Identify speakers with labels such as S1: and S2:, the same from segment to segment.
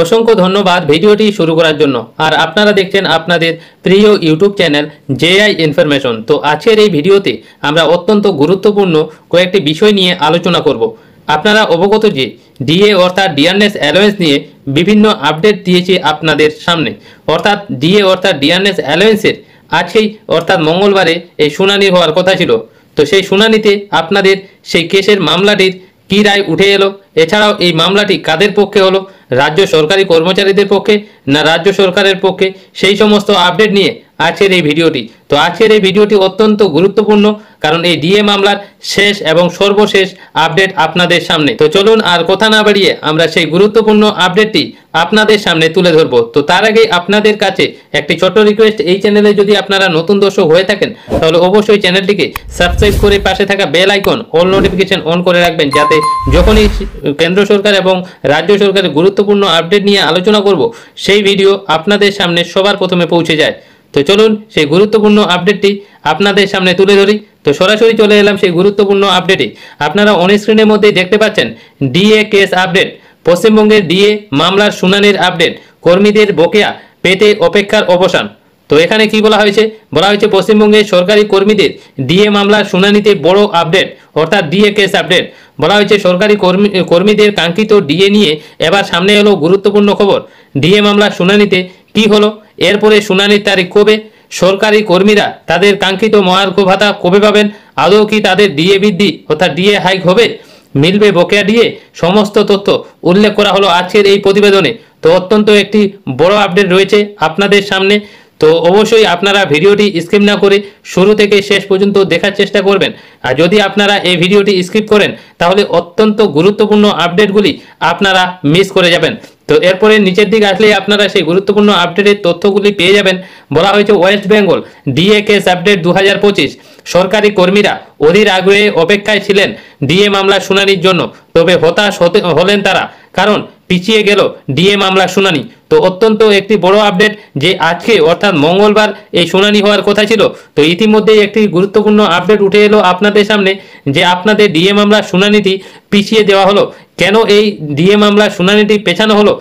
S1: অসংখ্য ধন্যবাদ ভিডিওটি শুরু করার জন্য। আর আপনারা দেখছেন আপনাদের প্রিয় ইউটিউব চ্যানেল জেআই ইনফরমেশন। তো আজকের এই ভিডিওতে আমরা অত্যন্ত গুরুত্বপূর্ণ কয়েকটি বিষয় নিয়ে আলোচনা করব। আপনারা অবগত যে ডিএ অর্থাৎ ডিয়ারনেস অ্যালাওয়েন্স নিয়ে বিভিন্ন আপডেট দিয়েছে আপনাদের সামনে। অর্থাৎ ডিএ অর্থাৎ ডিয়ারনেস অ্যালাওয়েন্সের আজকেই অর্থাৎ মঙ্গলবারে এই শুনানি হওয়ার কথা ছিল। তো সেই শুনানিতে আপনাদের সেই কেসের মামলাটির কী রায় উঠে এলো, এছাড়াও এই মামলাটি কাদের পক্ষে হলো, রাজ্য সরকারি কর্মচারীদের পক্ষে না রাজ্য সরকারের পক্ষে, সেই সমস্ত আপডেট নিয়ে আজকের এই ভিডিওটি। তো আজকের এই ভিডিওটি অত্যন্ত গুরুত্বপূর্ণ, কারণ এই ডিএ মামলার শেষ এবং সর্বশেষ আপডেট আপনাদের সামনে। তো চলুন আর কথা না বাড়িয়ে আমরা সেই গুরুত্বপূর্ণ আপডেটটি আপনাদের সামনে তুলে ধরব। তো তার আগে আপনাদের কাছে একটি ছোট্ট রিকোয়েস্ট, এই চ্যানেলে যদি আপনারা নতুন দর্শক হয়ে থাকেন তাহলে অবশ্যই চ্যানেলটিকে সাবস্ক্রাইব করে পাশে থাকা bell icon all notification on করে রাখবেন, যাতে যখনই কেন্দ্র সরকার এবং রাজ্য সরকারের গুরুত্বপূর্ণ আপডেট নিয়ে আলোচনা করব সেই ভিডিও আপনাদের সামনে সবার প্রথমে পৌঁছে যায়। তো চলুন সেই গুরুত্বপূর্ণ আপডেটটি আপনাদের সামনে তুলে ধরি। তো সরাসরি চলে এলাম সেই গুরুত্বপূর্ণ আপডেটে। আপনারা অন স্ক্রিনের মধ্যে দেখতে পাচ্ছেন ডিএ কেস আপডেট, পশ্চিমবঙ্গের ডিএ মামলার শুনানির আপডেট, কর্মীদের বকেয়া পেতে অপেক্ষার অবসান। তো এখানে কি বলা হয়েছে? বলা হয়েছে পশ্চিমবঙ্গের সরকারি কর্মীদের ডিএ মামলার শুনানিতে বড় আপডেট, অর্থাৎ ডিএ কেস আপডেট। বলা হয়েছে সরকারি কর্মীদের কাঙ্ক্ষিত ডিএ নিয়ে এবার সামনে এলো গুরুত্বপূর্ণ খবর। ডিএ মামলার শুনানিতে কি হলো, এরপরে শুনানির তারিখ কবে, সরকারি কর্মীরা তাদের কাঙ্ক্ষিত মহার্ঘ ভাতা কবে পাবেন, আদৌ কি তাদের ডিএ বৃদ্ধি অর্থাৎ ডিএ হাইক হবে, মিলবে বকেয়া ডিএ, সমস্ত তথ্য উল্লেখ করা হলো আজকের এই প্রতিবেদনে। তো অত্যন্ত একটি বড় আপডেট রয়েছে আপনাদের সামনে। তো অবশ্যই আপনারা ভিডিওটি স্কিপ না করে শুরু থেকে শেষ পর্যন্ত দেখার চেষ্টা করবেন। আর যদি আপনারা এই ভিডিওটি স্কিপ করেন তাহলে অত্যন্ত গুরুত্বপূর্ণ আপডেটগুলি আপনারা মিস করে যাবেন। তো এরপরে নিচের দিকে আসলে আপনারা সেই গুরুত্বপূর্ণ আপডেটের তথ্যগুলি পেয়ে যাবেন। বলা হয়েছে West Bengal DA case update 2025, সরকারি কর্মীরা অধীর আগ্রহে অপেক্ষায় ছিলেন ডিএ মামলার শুনানির জন্য, তবে হতাশ হলেন তারা, কারণ পিছিয়ে গেল ডিএ মামলার শুনানি। তো অত্যন্ত একটি বড় আপডেট যে আজকে অর্থাৎ মঙ্গলবার এই শুনানি হওয়ার কথা ছিল। তো ইতিমধ্যেই একটি গুরুত্বপূর্ণ আপডেট উঠে এলো আপনাদের সামনে যে আপনাদের ডিএ মামলার শুনানিটি পিছিয়ে দেওয়া হলো। কেন এই ডিএ মামলার শুনানিটি পেছানো হলো,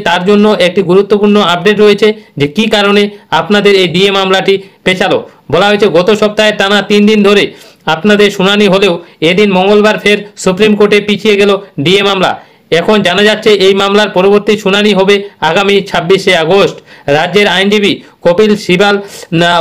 S1: তার জন্য একটি গুরুত্বপূর্ণ আপডেট রয়েছে যে কি কারণে আপনাদের এই ডিএ মামলাটি পেছালো। বলা হয়েছে গত সপ্তাহে টানা 3 দিন ধরে আপনাদের শুনানি হলেও এদিন মঙ্গলবার ফের সুপ্রিম কোর্টে পিছিয়ে গেল ডিএ মামলা। এখন জানা যাচ্ছে এই মামলার পরবর্তী শুনানি হবে আগামী 26শে আগস্ট। রাজ্যের আইনজীবী কপিল সিবাল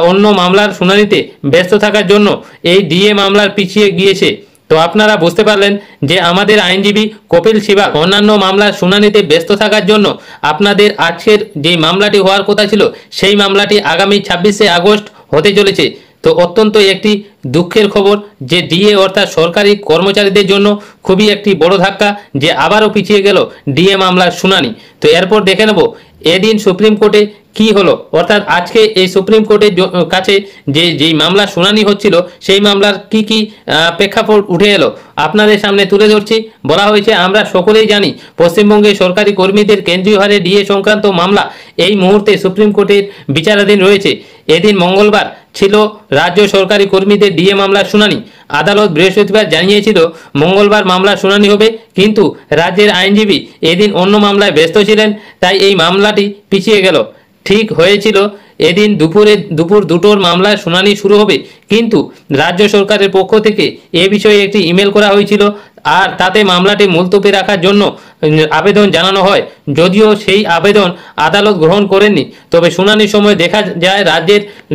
S1: অন্য মামলার শুনানিতে ব্যস্ত থাকার জন্য এই ডিএ মামলার পিছিয়ে গিয়েছে। তো আপনারা বুঝতে পারলেন যে আমাদের আইনজীবী কপিল সিবাল অন্যান্য মামলার শুনানিতে ব্যস্ত থাকার জন্য আপনাদের আজকের যে মামলাটি হওয়ার কথা ছিল সেই মামলাটি আগামী 26শে আগস্ট হতে চলেছে। তো অত্যন্ত একটি দুঃখের খবর যে ডিএ অর্থাৎ সরকারি কর্মচারীদের জন্য খুবই একটি বড় ধাক্কা যে আবারও পিছিয়ে গেল ডিএ মামলার শুনানি। তো এরপর দেখে নেব এদিন সুপ্রিম কোর্টে কি হলো, অর্থাৎ আজকে এই সুপ্রিম কোর্টের কাছে যেই মামলার শুনানি হচ্ছিল সেই মামলার কি কি প্রেক্ষাপট উঠে এলো আপনাদের সামনে তুলে ধরছি। বলা হয়েছে আমরা সকলেই জানি পশ্চিমবঙ্গে সরকারি কর্মীদের কেন্দ্রীয় হারে ডিএ সংক্রান্ত মামলা এই মুহূর্তে সুপ্রিম কোর্টের বিচারাধীন রয়েছে। এদিন মঙ্গলবার ছিল রাজ্য সরকারি কর্মীদের ডিএ মামলার শুনানি। আদালত বৃহস্পতিবার জানিয়েছিল মঙ্গলবার মামলার শুনানি হবে, কিন্তু রাজ্যের আইনজীবী এদিন অন্য মামলায় ব্যস্ত ছিলেন, তাই এই মামলাটি পিছিয়ে গেল। ঠিক হয়েছিল এদিন দুপুর 2টোর মামলার শুনানি শুরু হবে, কিন্তু রাজ্য সরকারের পক্ষ থেকে এ বিষয়ে একটি ইমেল করা হয়েছিল আর তাতে মামলাটি মুলতবি রাখার জন্য আবেদন জানানো হয়। যদিও সেই আবেদন আদালত গ্রহণ করেননি, তবে শুনানির সময় দেখা যায়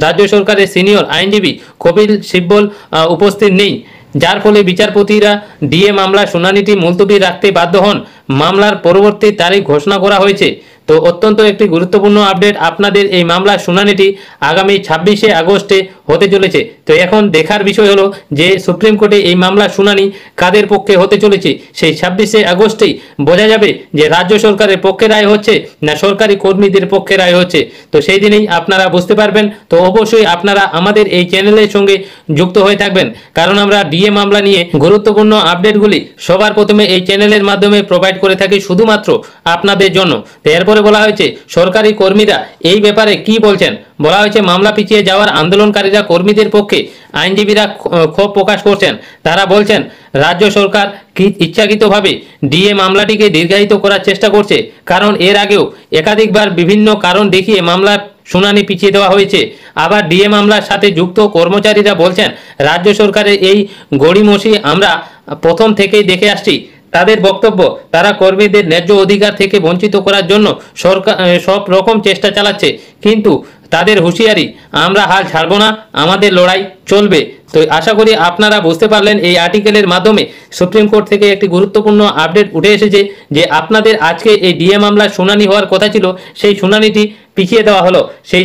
S1: রাজ্য সরকারের সিনিয়র আইনজীবী কপিল সিব্বল উপস্থিত নেই, যার ফলে বিচারপতিরা ডিএ মামলার শুনানিটি মুলতবি রাখতে বাধ্য হন। মামলার পরবর্তী তারিখ ঘোষণা করা হয়েছে। তো অত্যন্ত একটি গুরুত্বপূর্ণ আপডেট, আপনাদের এই মামলার শুনানিটি আগামী 26শে আগস্টে হতে চলেছে। তো এখন দেখার বিষয় হলো যে সুপ্রিম কোর্টে এই মামলার শুনানি কাদের পক্ষে হতে চলেছে। সেই 26শে আগস্টেই বোঝা যাবে যে রাজ্য সরকারের পক্ষে রায় হচ্ছে না সরকারি কর্মীদের পক্ষে রায় হচ্ছে। তো সেই দিনেই আপনারা বুঝতে পারবেন। তো অবশ্যই আপনারা আমাদের এই চ্যানেলের সঙ্গে যুক্ত হয়ে থাকবেন, কারণ আমরা ডিএ মামলা নিয়ে গুরুত্বপূর্ণ আপডেটগুলি সবার প্রথমে এই চ্যানেলের মাধ্যমে প্রোভাইড করে থাকি শুধুমাত্র আপনাদের জন্য। তো এরপরে বলা হয়েছে সরকারি কর্মীরা এই ব্যাপারে কি বলছেন। বলা হয়েছে মামলা পিছিয়ে যাওয়ার আন্দোলনকারীরা কর্মীদের পক্ষে আইনজীবীরা ক্ষোভ প্রকাশ করছেন। তারা বলছেন রাজ্য সরকার ইচ্ছাকৃতভাবে ডিএ মামলাটিকে দীর্ঘায়িত করার চেষ্টা করছে, কারণ এর আগেও একাধিকবার বিভিন্ন কারণ দেখিয়ে মামলার শুনানি পিছিয়ে দেওয়া হয়েছে। আবার ডিএ মামলার সাথে যুক্ত কর্মচারীরা বলছেন রাজ্য সরকারের এই গড়িমসি আমরা প্রথম থেকেই দেখে আসছি। তাদের বক্তব্য, তারা কর্মীদের ন্যায্য অধিকার থেকে বঞ্চিত করার জন্য সরকার সব রকম চেষ্টা চালাচ্ছে, কিন্তু তাদের হুঁশিয়ারি, আমরা হাল ছাড়ব না, আমাদের লড়াই চলবে। তো আশা করি আপনারা বুঝতে পারলেন এই আর্টিকেলের মাধ্যমে সুপ্রিম কোর্ট থেকে একটি গুরুত্বপূর্ণ আপডেট উঠে এসেছে যে আপনাদের আজকে এই ডিএ মামলার শুনানি হওয়ার কথা ছিল, সেই শুনানিটি পিছিয়ে দেওয়া হলো। সেই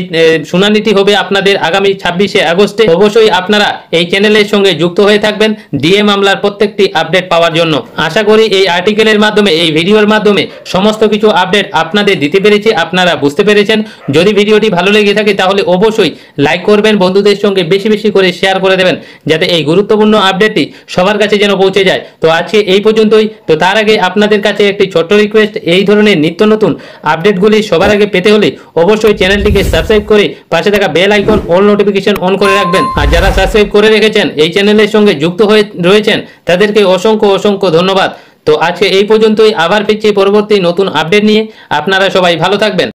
S1: শুনানিটি হবে আপনাদের আগামী 26শে আগস্টে। অবশ্যই আপনারা এই চ্যানেলের সঙ্গে যুক্ত হয়ে থাকবেন ডিএ মামলার প্রত্যেকটি আপডেট পাওয়ার জন্য। আশা করি এই আর্টিকেলের মাধ্যমে, এই ভিডিওর মাধ্যমে সমস্ত কিছু আপডেট আপনাদের দিতে পেরেছি, আপনারা বুঝতে পেরেছেন। যদি ভিডিওটি ভালো লেগে থাকে তাহলে অবশ্যই লাইক করবেন, বন্ধুদের সঙ্গে বেশি বেশি করে শেয়ার করে দেবেন, যাতে এই গুরুত্বপূর্ণ আপডেটটি সবার কাছে যেন পৌঁছে যায়। তো আজকে এই পর্যন্তই। তো তার আগে আপনাদের কাছে একটি ছোট্ট রিকোয়েস্ট, এই ধরনের নিত্য নতুন আপডেটগুলি সবার আগে পেতে হলে অবশ্যই চ্যানেলটিকে সাবস্ক্রাইব করে পাশে থাকা bell icon all notification on করে রাখবেন। আর যারা সাবস্ক্রাইব করে রেখেছেন, এই চ্যানেলের সঙ্গে যুক্ত হয়ে রয়েছেন, তাদেরকে অসংখ্য অসংখ্য ধন্যবাদ। তো আজকে এই পর্যন্তই, আবার ফিরছি পরবর্তী নতুন আপডেট নিয়ে। আপনারা সবাই ভালো থাকবেন।